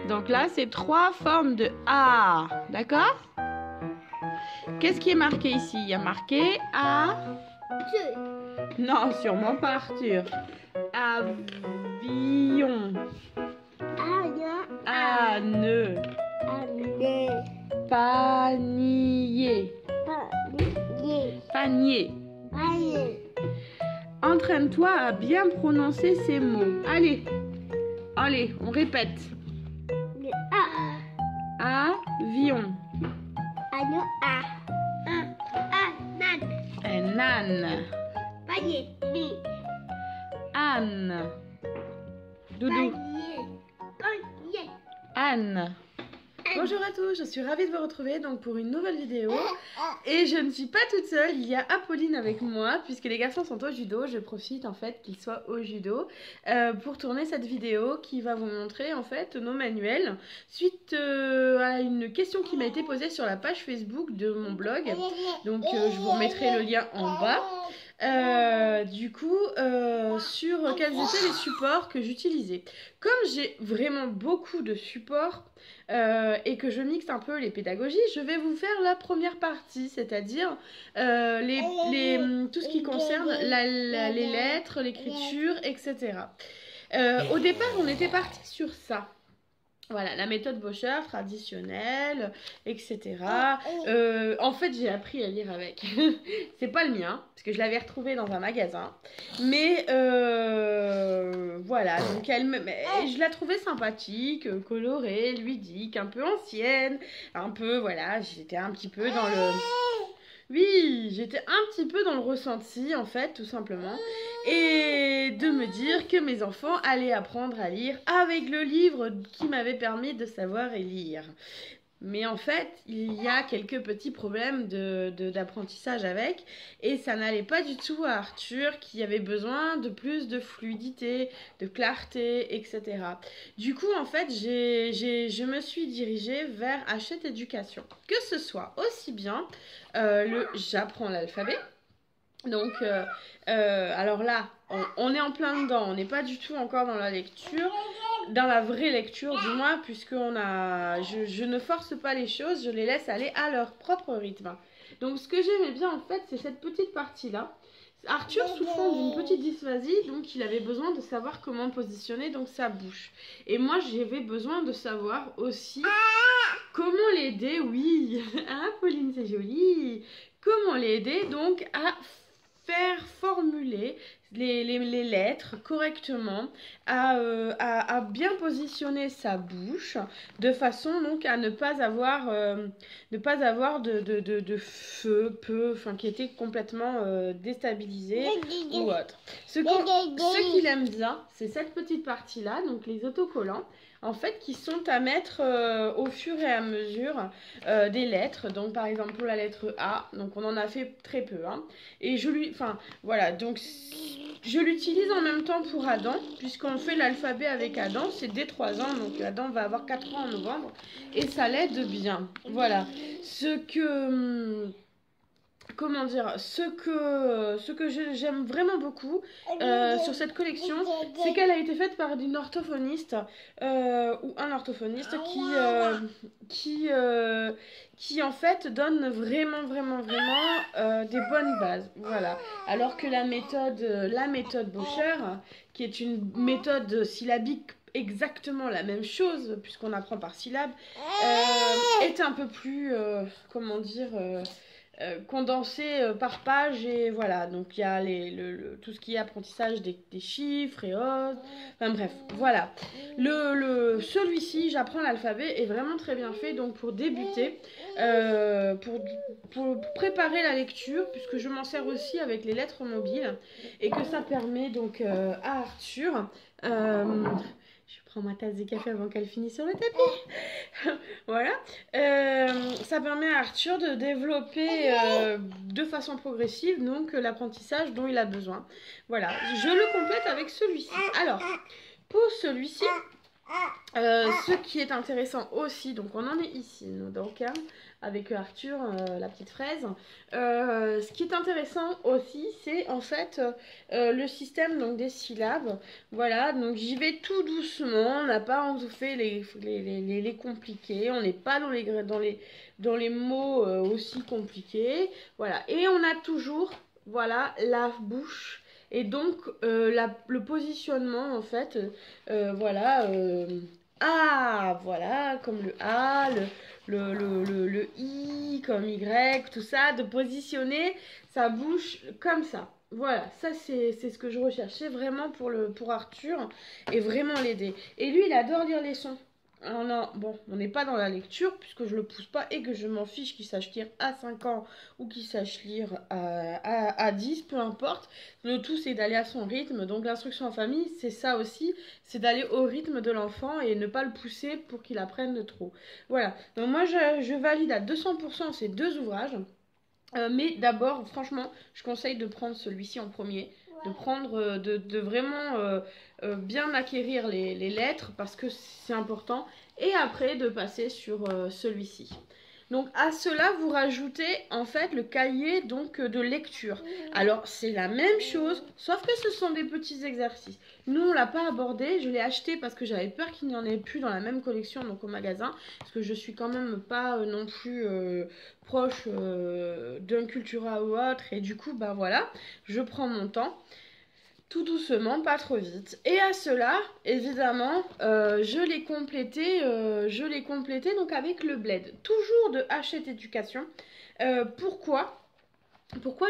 Donc là, c'est 3 formes de A. D'accord? Qu'est-ce qui est marqué ici? Il y a marqué A. Non, sûrement pas Arthur. Avion. Âne. Panier. Panier. Entraîne-toi à bien prononcer ces mots. Allez, allez, on répète. Avion. Un âne. Âne. Doudou. Anne. Bonjour à tous, je suis ravie de vous retrouver donc pour une nouvelle vidéo. Et je ne suis pas toute seule, il y a Apolline avec moi puisque les garçons sont au judo. Je profite en fait qu'ils soient au judo pour tourner cette vidéo qui va vous montrer en fait nos manuels suite à une question qui m'a été posée sur la page Facebook de mon blog. Donc je vous remettrai le lien en bas. Sur quels étaient les supports que j'utilisais. Comme j'ai vraiment beaucoup de supports et que je mixe un peu les pédagogies, je vais vous faire la première partie, c'est-à-dire tout ce qui concerne les lettres, l'écriture, etc. Au départ, on était parti sur ça. Voilà, la méthode Boscher, traditionnelle, etc. En fait, j'ai appris à lire avec. C'est pas le mien, parce que je l'avais retrouvé dans un magasin. Mais voilà, donc je la trouvais sympathique, colorée, ludique, un peu ancienne. Un peu, voilà, j'étais un petit peu dans le... Oui, j'étais un petit peu dans le ressenti, en fait, tout simplement. Et de me dire que mes enfants allaient apprendre à lire avec le livre qui m'avait permis de savoir lire. Mais en fait, il y a quelques petits problèmes d'apprentissage avec. Et ça n'allait pas du tout à Arthur qui avait besoin de plus de fluidité, de clarté, etc. Du coup, en fait, je me suis dirigée vers Hachette Éducation. Que ce soit aussi bien j'apprends l'alphabet. Donc, alors là, on est en plein dedans, on n'est pas du tout encore dans la lecture, dans la vraie lecture du moins, puisque je ne force pas les choses, je les laisse aller à leur propre rythme. Donc ce que j'aimais bien en fait, c'est cette petite partie-là. Arthur souffrant d'une petite dysphasie, donc il avait besoin de savoir comment positionner donc sa bouche. Et moi j'avais besoin de savoir aussi comment l'aider, oui, ah Pauline c'est joli, comment l'aider donc à faire formuler les lettres correctement, à bien positionner sa bouche de façon donc à ne pas avoir de feu, enfin qui était complètement déstabilisé ou autre. Ce qu'il aime bien, c'est cette petite partie là, donc les autocollants en fait qui sont à mettre au fur et à mesure des lettres. Donc par exemple pour la lettre A, donc on en a fait très peu, hein, et voilà, donc je l'utilise en même temps pour Adam, puisqu'on fait l'alphabet avec Adam, c'est dès 3 ans, donc Adam va avoir 4 ans en novembre, et ça l'aide bien. Voilà, comment dire, ce que j'aime vraiment beaucoup sur cette collection, c'est qu'elle a été faite par une orthophoniste ou un orthophoniste qui en fait donne vraiment des bonnes bases. Voilà. Alors que la méthode Boscher, qui est une méthode syllabique exactement la même chose, puisqu'on apprend par syllabe, est un peu plus, comment dire... condensé par page, et voilà, donc il y a tout ce qui est apprentissage des chiffres et autres, enfin bref, voilà. Celui-ci, j'apprends l'alphabet, est vraiment très bien fait, donc pour débuter, pour préparer la lecture, puisque je m'en sers aussi avec les lettres mobiles, et que ça permet donc à Arthur... je prends ma tasse de café avant qu'elle finisse sur le tapis. Voilà. Ça permet à Arthur de développer de façon progressive donc l'apprentissage dont il a besoin. Voilà. Je le complète avec celui-ci. Alors, pour celui-ci, Ce qui est intéressant aussi, donc on en est ici, nous, donc, hein, avec Arthur, la petite fraise. Ce qui est intéressant aussi, c'est en fait le système donc, des syllabes. Voilà, donc j'y vais tout doucement, on n'a pas envie de faire les compliqués, on n'est pas dans les mots aussi compliqués. Voilà, et on a toujours, voilà, la bouche. Et donc, le positionnement, en fait, voilà, A, voilà, comme le A, le I, comme Y, tout ça, de positionner sa bouche comme ça. Voilà, ça c'est ce que je recherchais vraiment pour Arthur et vraiment l'aider. Et lui, il adore lire les sons. Bon, on n'est pas dans la lecture puisque je le pousse pas et que je m'en fiche qu'il sache lire à 5 ans ou qu'il sache lire à 10, peu importe. Le tout c'est d'aller à son rythme. Donc l'instruction en famille, c'est ça aussi, c'est d'aller au rythme de l'enfant et ne pas le pousser pour qu'il apprenne de trop. Voilà, donc moi je valide à 200% ces deux ouvrages. Mais d'abord, franchement, je conseille de prendre celui-ci en premier, de prendre, de vraiment bien acquérir les lettres parce que c'est important, et après de passer sur celui-ci. Donc à cela, vous rajoutez en fait le cahier donc de lecture. Alors c'est la même chose, sauf que ce sont des petits exercices. Nous on l'a pas abordé, je l'ai acheté parce que j'avais peur qu'il n'y en ait plus dans la même collection donc au magasin, parce que je suis quand même pas non plus proche d'un Cultura ou autre, et du coup bah voilà, je prends mon temps. Tout doucement, pas trop vite. Et à cela, évidemment, je l'ai complété donc avec le bled. Toujours de Hachette Éducation. Pourquoi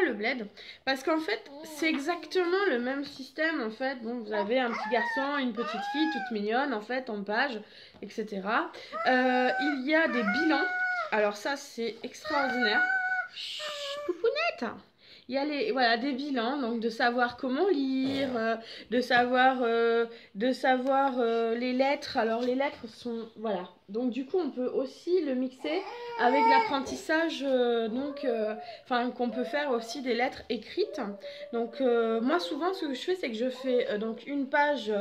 le bled? Parce qu'en fait, c'est exactement le même système, en fait. Donc, vous avez un petit garçon, une petite fille, toute mignonne, en fait, en page, etc. Il y a des bilans. Alors ça, c'est extraordinaire. Chut, poupounette! Il y a voilà, des bilans, donc de savoir comment lire, de savoir les lettres. Alors les lettres sont, voilà. Donc du coup, on peut aussi le mixer avec l'apprentissage, qu'on peut faire aussi des lettres écrites. Donc moi, souvent, ce que je fais, c'est que je fais donc une page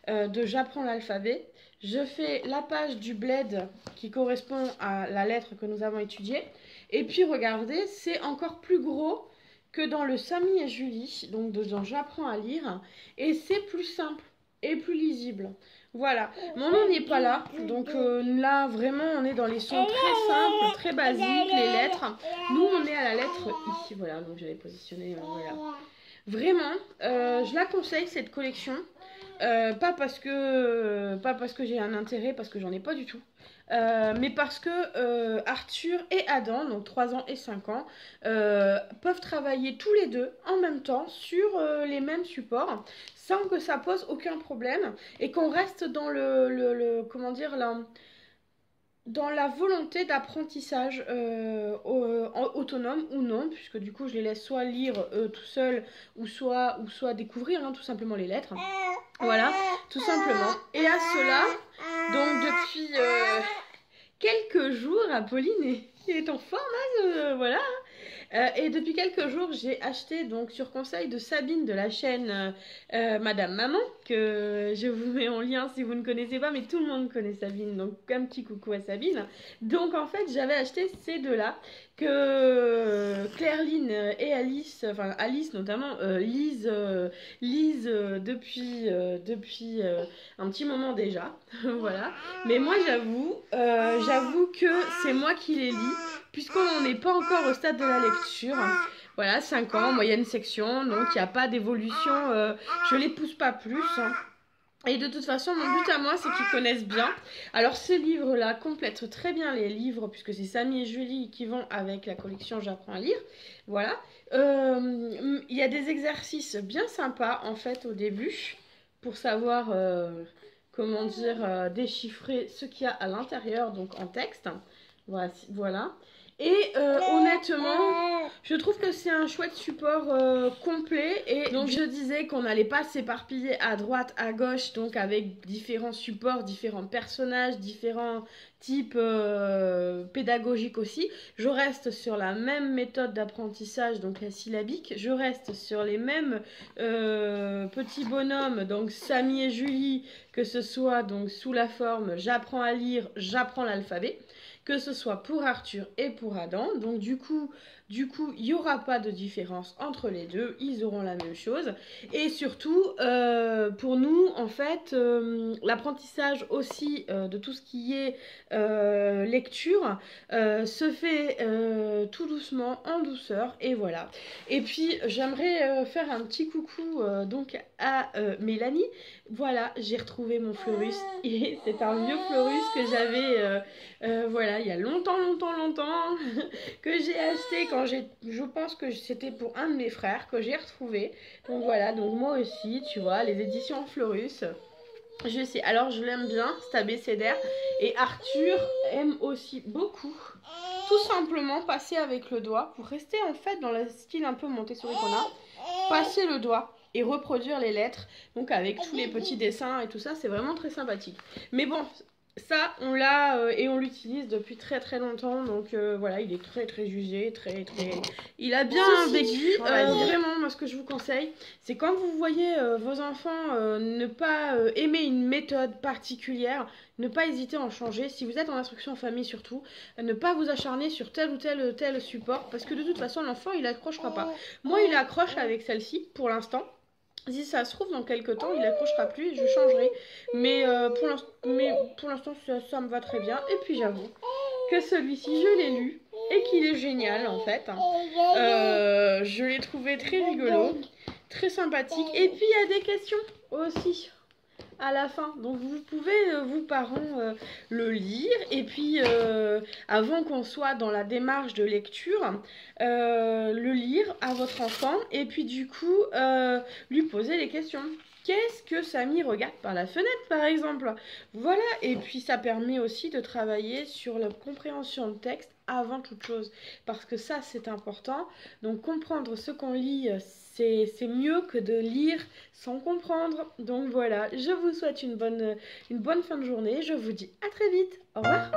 de j'apprends l'alphabet. Je fais la page du bled qui correspond à la lettre que nous avons étudiée. Et puis regardez, c'est encore plus gros que dans le Samy et Julie, donc dans J'apprends à lire, et c'est plus simple et plus lisible. Voilà, mais on n'est pas là, donc là vraiment on est dans les sons très simples, très basiques, les lettres. Nous on est à la lettre I, voilà, donc j'avais positionné, voilà. Vraiment, je la conseille cette collection, pas parce que j'ai un intérêt, parce que j'en ai pas du tout. Mais parce que Arthur et Adam, donc 3 ans et 5 ans, peuvent travailler tous les deux en même temps sur les mêmes supports sans que ça pose aucun problème et qu'on reste dans comment dire, dans la volonté d'apprentissage autonome ou non, puisque du coup je les laisse soit lire tout seul ou soit découvrir tout simplement les lettres. Voilà, tout simplement. Et à cela, donc depuis quelques jours, Apolline est en forme, voilà. Et depuis quelques jours, j'ai acheté, donc sur conseil de Sabine de la chaîne Madame Maman, que je vous mets en lien si vous ne connaissez pas, mais tout le monde connaît Sabine, donc un petit coucou à Sabine. Donc en fait, j'avais acheté ces deux-là, que Claire-Lyne et Alice, enfin Alice notamment, lisent depuis un petit moment déjà, voilà. Mais moi j'avoue que c'est moi qui les lis, puisqu'on n'en est pas encore au stade de la lecture. Voilà, 5 ans, moyenne section, donc il n'y a pas d'évolution, je les pousse pas plus. Et de toute façon, mon but à moi, c'est qu'ils connaissent bien. Alors, ces livres-là complètent très bien les livres, puisque c'est Samy et Julie qui vont avec la collection J'apprends à lire. Voilà. Il y a des exercices bien sympas, en fait, au début, pour savoir, comment dire, déchiffrer ce qu'il y a à l'intérieur, donc en texte. Voilà. Et honnêtement, je trouve que c'est un chouette support complet. Et donc je disais qu'on n'allait pas s'éparpiller à droite, à gauche, donc avec différents supports, différents personnages, différents types pédagogiques aussi. Je reste sur la même méthode d'apprentissage, donc la syllabique. Je reste sur les mêmes petits bonhommes, donc Samy et Julie, que ce soit donc sous la forme j'apprends à lire, j'apprends l'alphabet, que ce soit pour Arthur et pour Adam. Donc du coup, il n'y aura pas de différence entre les deux, ils auront la même chose. Et surtout, pour nous, en fait, l'apprentissage aussi de tout ce qui est lecture se fait tout doucement, en douceur, et voilà. Et puis, j'aimerais faire un petit coucou donc à Mélanie. Voilà, j'ai retrouvé mon Fleurus, et c'est un vieux Fleurus que j'avais voilà, il y a longtemps que j'ai acheté quand je pense que c'était pour un de mes frères que j'ai retrouvé. Donc voilà, donc moi aussi, tu vois, les éditions Fleurus. Je sais, alors je l'aime bien, cet abécédaire. Et Arthur aime aussi beaucoup. Tout simplement passer avec le doigt pour rester en fait dans le style un peu Montessori qu'on a. Passer le doigt et reproduire les lettres. Donc avec tous les petits dessins et tout ça, c'est vraiment très sympathique. Mais bon, ça, on l'a et on l'utilise depuis très très longtemps. Donc voilà, il est très très jugé, il a bien vécu. Vraiment, moi ce que je vous conseille, c'est quand vous voyez vos enfants ne pas aimer une méthode particulière, ne pas hésiter à en changer. Si vous êtes en instruction en famille surtout, ne pas vous acharner sur tel ou tel support, parce que de toute façon l'enfant il accrochera pas. Moi il accroche avec celle-ci pour l'instant. Si ça se trouve, dans quelques temps, il accrochera plus et je changerai. Mais pour l'instant, ça me va très bien. Et puis j'avoue que celui-ci, je l'ai lu et qu'il est génial en fait. Je l'ai trouvé très rigolo, très sympathique. Et puis il y a des questions aussi à la fin. Donc vous pouvez, vous parents, le lire. Et puis, avant qu'on soit dans la démarche de lecture, le lire à votre enfant. Et puis du coup, lui poser les questions. Qu'est-ce que Samy regarde par la fenêtre, par exemple? Voilà, et puis ça permet aussi de travailler sur la compréhension de texte avant toute chose. Parce que ça, c'est important. Donc comprendre ce qu'on lit, c'est mieux que de lire sans comprendre. Donc voilà, je vous souhaite une bonne fin de journée. Je vous dis à très vite. Au revoir.